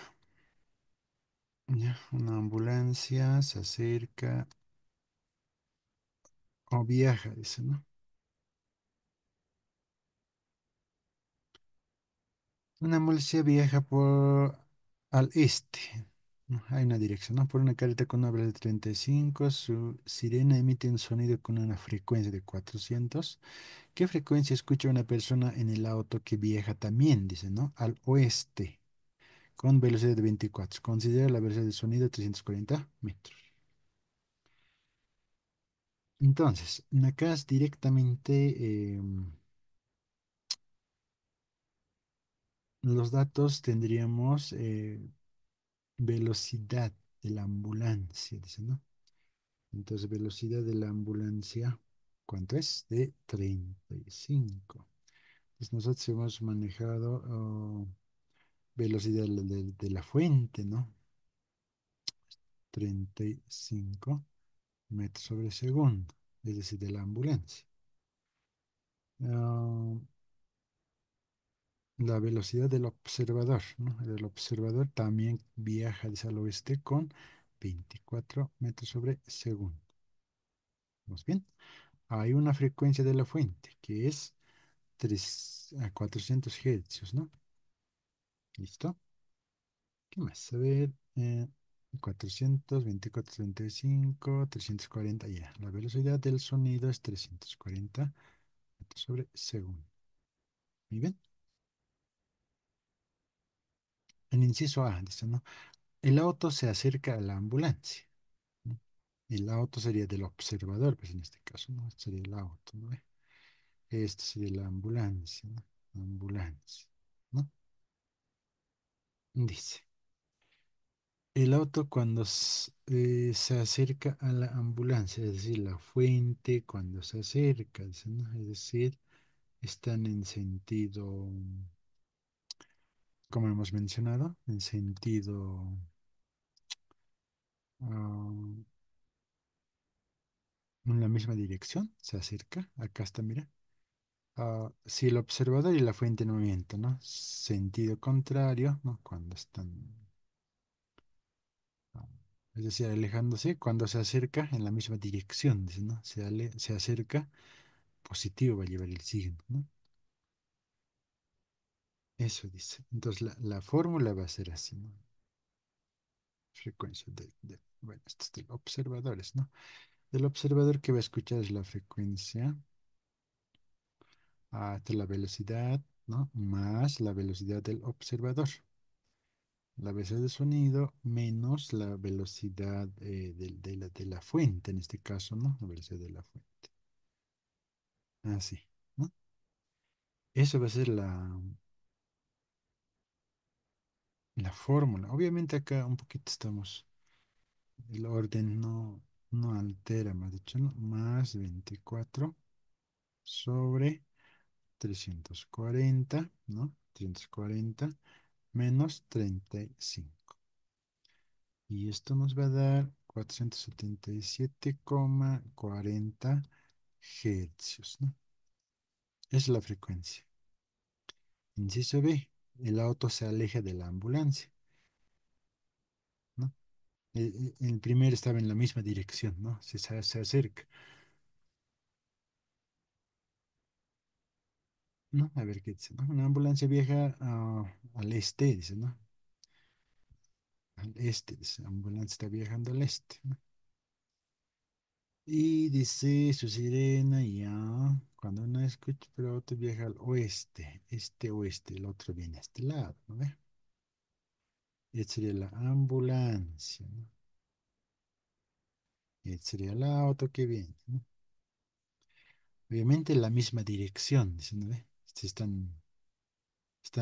Ya, una ambulancia se acerca o viaja, dice, ¿no? Una ambulancia viaja por al este, ¿no? Hay una dirección, ¿no? Por una carretera con una velocidad de 35, su sirena emite un sonido con una frecuencia de 400. ¿Qué frecuencia escucha una persona en el auto que viaja también? Dice, ¿no? Al oeste, con velocidad de 24. Considera la velocidad del sonido 340 metros. Entonces, acá es directamente los datos tendríamos velocidad. de la ambulancia, dice, ¿no? Entonces, velocidad de la ambulancia, ¿cuánto es? De 35. Pues nosotros hemos manejado velocidad de la fuente, ¿no? 35 metros sobre segundo, es decir, de la ambulancia. Ah, la velocidad del observador, ¿no? El observador también viaja hacia el oeste con 24 metros sobre segundo. ¿Vamos bien? Hay una frecuencia de la fuente que es 400 hercios, ¿no? ¿Listo? ¿Qué más? A ver, 400, 24, 35, 340, ya. La velocidad del sonido es 340 metros sobre segundo. Muy bien. En inciso A, dice, ¿no? El auto se acerca a la ambulancia, ¿no? El auto sería del observador, pues en este caso, ¿no? Este sería el auto, ¿no? Este sería la ambulancia, ¿no? Ambulancia, ¿no? Dice. El auto cuando se acerca a la ambulancia, es decir, la fuente cuando se acerca, dice, ¿no? Es decir, están en sentido, como hemos mencionado, en sentido, ah, en la misma dirección, se acerca, acá está, mira. Si el observador y la fuente en movimiento, ¿no? Sentido contrario, ¿no? Cuando están, ah, es decir, alejándose, cuando se acerca en la misma dirección, dice, ¿no? Se acerca positivo va a llevar el signo, ¿no? Eso dice. Entonces la fórmula va a ser así, ¿no? Frecuencia bueno, esto es de observadores, ¿no? El observador que va a escuchar es la frecuencia hasta la velocidad, ¿no? Más la velocidad del observador. La velocidad del sonido menos la velocidad de la fuente, en este caso, ¿no? La velocidad de la fuente. Así, ¿no? Eso va a ser la fórmula. Obviamente acá un poquito estamos. El orden no altera, más dicho, ¿no? Más 24 sobre 340, ¿no? 340 menos 35. Y esto nos va a dar 477,40 hercios, ¿no? Es la frecuencia. Inciso B, el auto se aleja de la ambulancia, ¿no? El primero estaba en la misma dirección, ¿no? Se acerca. ¿No? A ver qué dice, ¿no? Una ambulancia viaja al este, dice, ¿no? Al este, dice, la ambulancia está viajando al este, ¿no? Y dice su sirena, ya, cuando uno escucha, pero otro viaja al oeste, este, oeste, el otro viene a este lado, ¿no ve? Y esta sería la ambulancia, ¿no? Y este sería el auto que viene, ¿no? Obviamente en la misma dirección, dice, ¿no ve? Están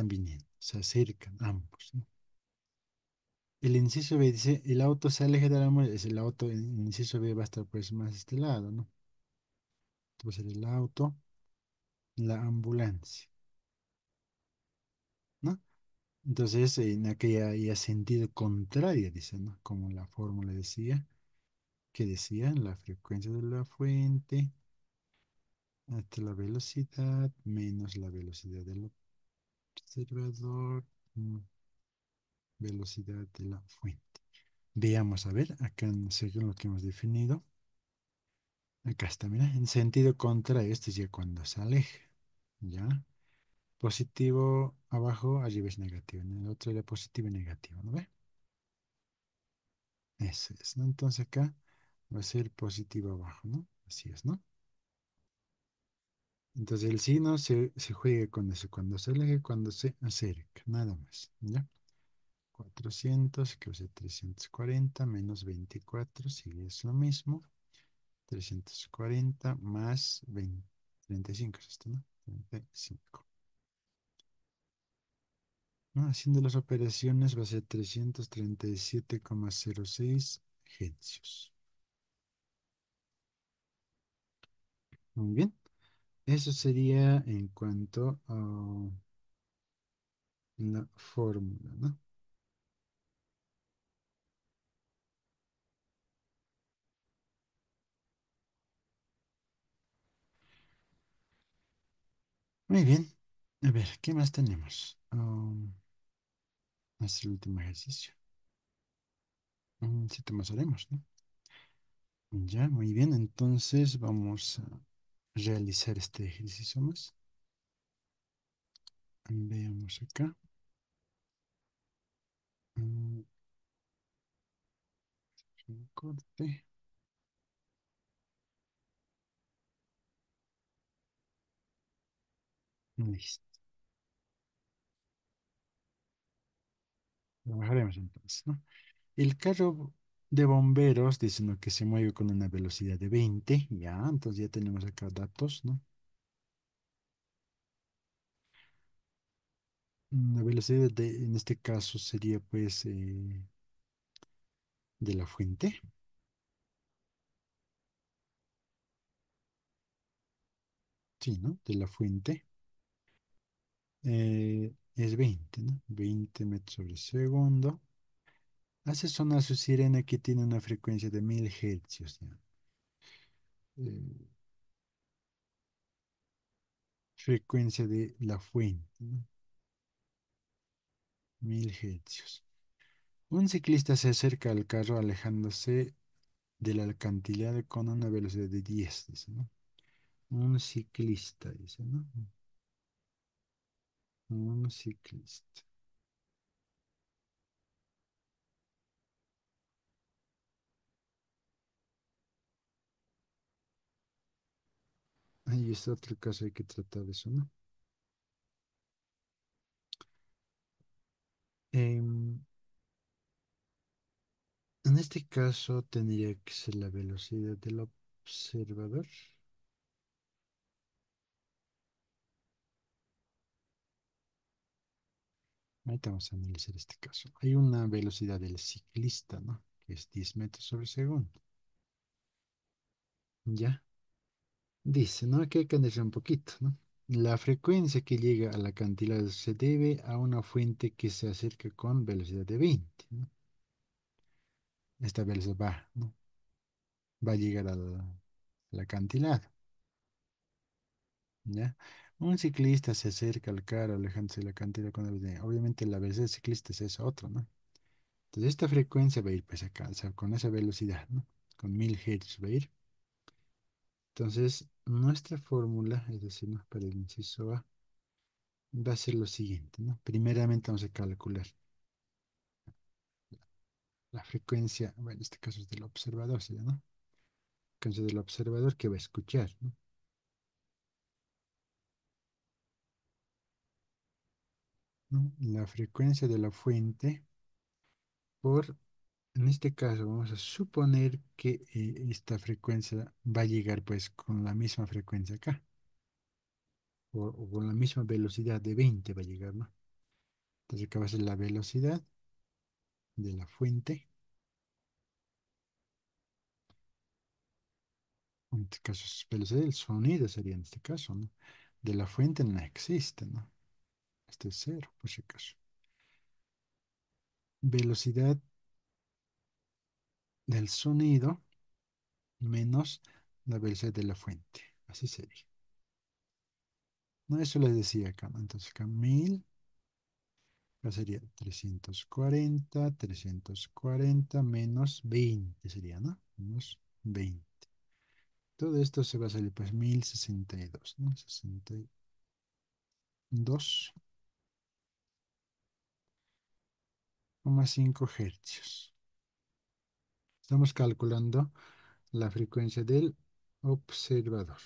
viniendo, se acercan ambos, ¿no? El inciso B dice, el auto se aleja de la muerte, es el auto, el inciso B va a estar pues más a este lado, ¿no? Entonces el auto, la ambulancia, ¿no? Entonces en aquella ya sentido contrario, dice, ¿no? Como la fórmula decía, que decía la frecuencia de la fuente hasta la velocidad menos la velocidad del observador, velocidad de la fuente. Veamos, a ver, acá según lo que hemos definido. Acá está, mira, en sentido contrario, este es ya cuando se aleja, ¿ya? Positivo abajo, arriba es negativo, en el otro era positivo y negativo, ¿no ve? Eso es, ¿no? Entonces acá va a ser positivo abajo, ¿no? Así es, ¿no? Entonces el signo se juega con eso, cuando se aleja, cuando se acerca, nada más, ¿ya? 400, que va a ser 340 menos 24, sigue es lo mismo. 340 más 35 es esto, ¿no? 35. ¿no? Haciendo las operaciones va a ser 337,06 hercios. Muy bien. Eso sería en cuanto a la fórmula, ¿no? Muy bien. A ver, ¿qué más tenemos? Es el último ejercicio. Si te más haremos, ¿no? Ya, muy bien. Entonces vamos a realizar este ejercicio más. Veamos acá. Mm, un corte. Listo. Trabajaremos entonces, ¿no? El carro de bomberos dice, ¿no?, que se mueve con una velocidad de 20. Ya, entonces ya tenemos acá datos, ¿no? La velocidad en este caso sería pues de la fuente, sí, ¿no? De la fuente es 20, ¿no? 20 metros sobre segundo. Hace sonar su sirena que tiene una frecuencia de 1000 hercios, ¿ya? Eh, Frecuencia de la fuente, ¿no? 1000 hercios. Un ciclista se acerca al carro alejándose del acantilado con una velocidad de 10, dice, ¿no? Un ciclista, dice, ¿no? Un ciclista. Ahí está otro caso, hay que tratar de eso, ¿no? Em, en este caso tendría que ser la velocidad del observador. Ahorita vamos a analizar este caso. Hay una velocidad del ciclista, ¿no? Que es 10 metros sobre segundo. Ya. Dice, ¿no? Que hay que analizar un poquito, ¿no? La frecuencia que llega al acantilado se debe a una fuente que se acerca con velocidad de 20, ¿no? Esta velocidad va, ¿no? Va a llegar al acantilado, ¿ya? Un ciclista se acerca al carro alejándose de la acantilado con obviamente la velocidad del ciclista es esa otra, ¿no? Entonces esta frecuencia va a ir pues acá, o sea, con esa velocidad, ¿no? Con 1000 hertz va a ir. Entonces, nuestra fórmula, es decir, ¿no?, para el inciso A, va a ser lo siguiente, ¿no? Primeramente vamos a calcular la frecuencia, bueno, en este caso es del observador, ¿sí, no? Frecuencia del observador que va a escuchar, ¿no? ¿No? La frecuencia de la fuente por, en este caso, vamos a suponer que esta frecuencia va a llegar pues con la misma frecuencia acá, o con la misma velocidad de 20 va a llegar, ¿no? Entonces acá va a ser la velocidad de la fuente. En este caso es velocidad del sonido sería en este caso, ¿no? De la fuente no existe, ¿no? Este es cero, por si acaso. Velocidad del sonido menos la velocidad de la fuente. Así sería. No, eso les decía acá, ¿no? Entonces acá 1000, acá sería 340 menos 20 sería, ¿no? Menos 20. Todo esto se va a salir pues 1062, ¿no? 62,5 hercios. Estamos calculando la frecuencia del observador,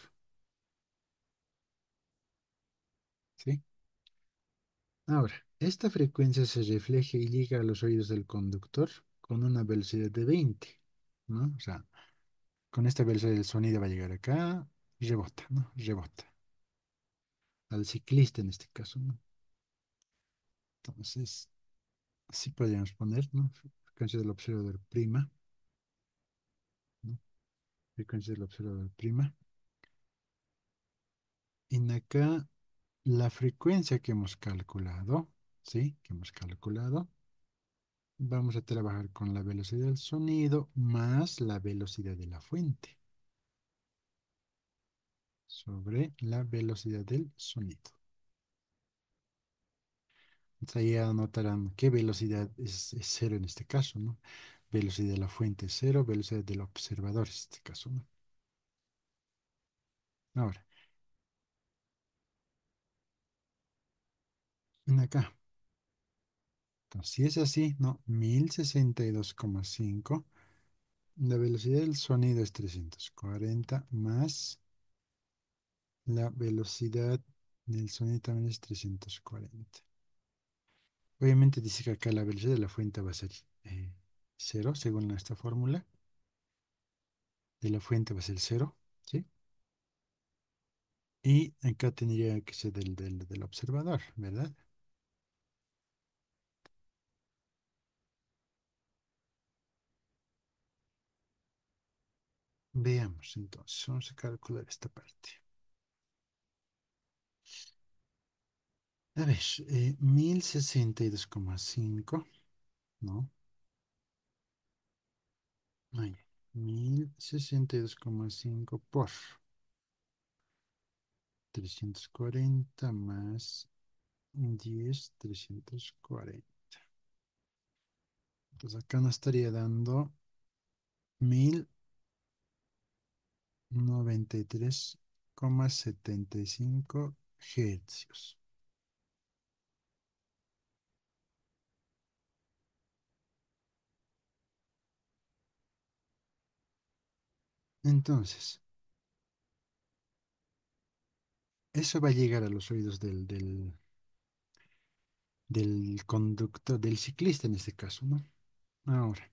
¿sí? Ahora, esta frecuencia se refleja y llega a los oídos del conductor con una velocidad de 20, ¿no? O sea, con esta velocidad el sonido va a llegar acá y rebota, ¿no? Rebota. Al ciclista en este caso, ¿no? Entonces, así podríamos poner, ¿no? Frecuencia del observador prima, ¿no? Frecuencia del observador prima. En acá, la frecuencia que hemos calculado, ¿sí? Que hemos calculado, vamos a trabajar con la velocidad del sonido más la velocidad de la fuente sobre la velocidad del sonido. Entonces ahí anotarán qué velocidad es cero en este caso, ¿no? Velocidad de la fuente es cero, velocidad del observador en este caso, ¿no? Ahora, en acá. Entonces, si es así, ¿no? 1062,5. La velocidad del sonido es 340 más la velocidad del sonido también es 340. Obviamente dice que acá la velocidad de la fuente va a ser cero, según esta fórmula. De la fuente va a ser cero, ¿sí? Y acá tendría que ser del observador, ¿verdad? Veamos entonces, vamos a calcular esta parte. A ver, 1062,5, ¿no? Ay, 1062,5 por 340 más 10, 340. Entonces acá nos estaría dando 1093,75 hercios. Entonces, eso va a llegar a los oídos del conductor, del ciclista en este caso, ¿no? Ahora,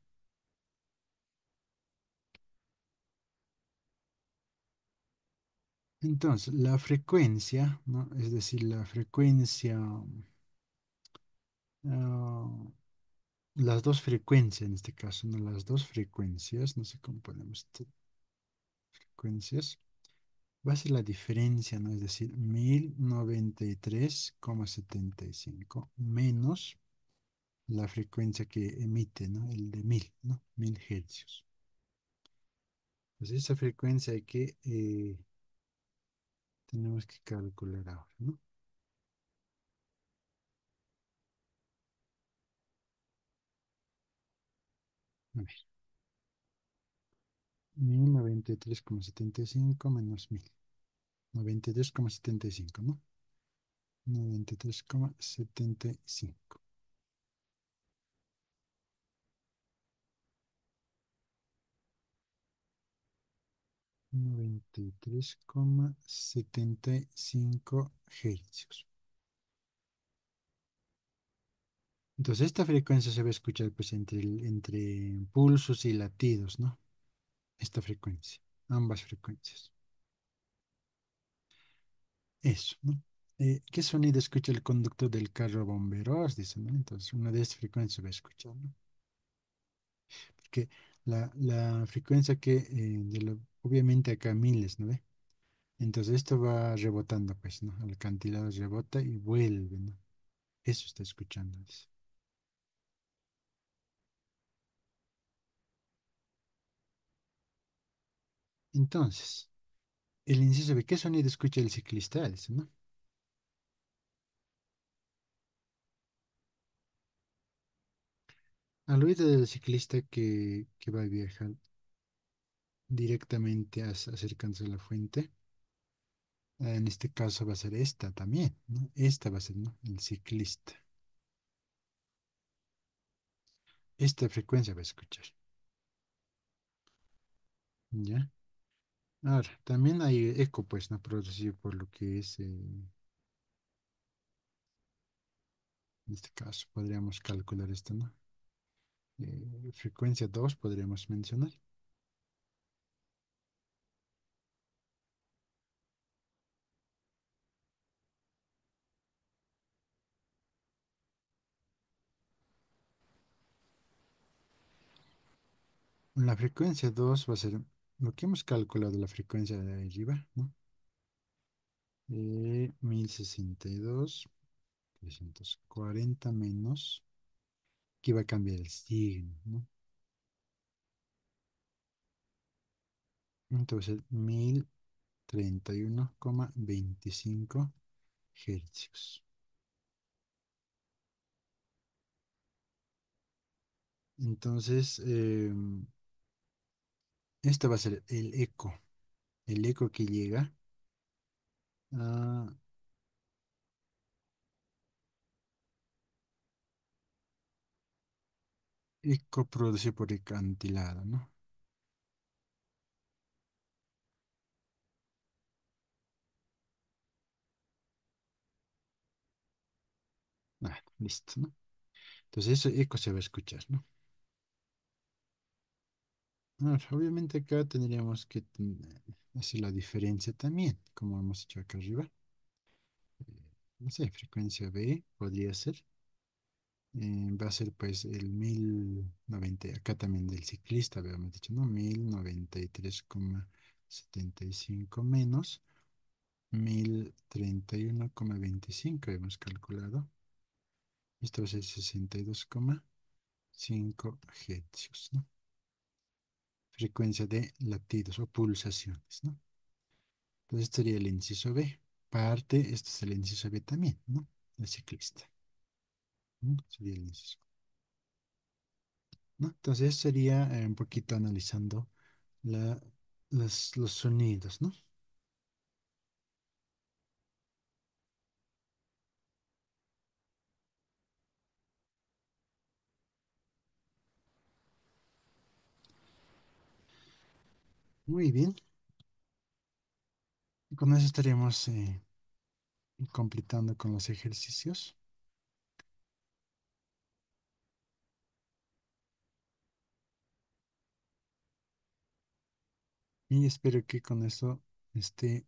entonces, la frecuencia, ¿no? Es decir, la frecuencia, ah, las dos frecuencias en este caso, ¿no? Las dos frecuencias, no sé cómo podemos, frecuencias, va a ser la diferencia, ¿no? Es decir, 1093,75 menos la frecuencia que emite, ¿no? El de 1000, ¿no? 1000 hercios. Pues esa frecuencia hay que tenemos que calcular ahora, ¿no? A ver, 1093,75 menos 1000. 93,75, ¿no? 93,75. 93,75 hercios. Entonces, esta frecuencia se va a escuchar pues entre pulsos y latidos, ¿no? Esta frecuencia, ambas frecuencias. Eso, ¿no? ¿Qué sonido escucha el conductor del carro bomberos? Dice, ¿no? Entonces, una de estas frecuencias se va a escuchar, ¿no? Porque la frecuencia que, obviamente acá miles, ¿no ve? Entonces, esto va rebotando, pues, ¿no? El acantilado rebota y vuelve, ¿no? Eso está escuchando, dice. Entonces, el inciso B, ¿qué sonido escucha el ciclista? Dice, ¿no? Al oído del ciclista que va a viajar directamente acercándose a la fuente, en este caso va a ser esta también, ¿no? Esta va a ser, ¿no? El ciclista. Esta frecuencia va a escuchar, ¿ya? Ahora, también hay eco, pues, ¿no? Producido por lo que es, en este caso, podríamos calcular esto, ¿no? Frecuencia 2 podríamos mencionar. La frecuencia 2 va a ser lo que hemos calculado, la frecuencia de arriba, ¿no? 1062, 340 menos, que va a cambiar el signo, ¿no? Entonces, 1031,25 hercios. Entonces, este va a ser el eco que llega a eco producido por el acantilado, ¿no? Ah, listo, ¿no? Entonces, ese eco se va a escuchar, ¿no? Ahora, obviamente acá tendríamos que hacer la diferencia también, como hemos hecho acá arriba. No sé, frecuencia B podría ser. Va a ser pues el 1090, acá también del ciclista, habíamos dicho, ¿no? 1093,75 menos 1031,25 hemos calculado. Esto va a ser 62,5 hercios, ¿no? Frecuencia de latidos o pulsaciones, ¿no? Entonces este sería el inciso B. Parte, este es el inciso B también, ¿no? El ciclista. ¿No? Sería el inciso, ¿no? Entonces sería un poquito analizando la, los sonidos, ¿no? Muy bien. Y con eso estaríamos completando con los ejercicios. Y espero que con eso esté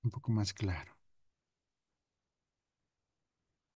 un poco más claro.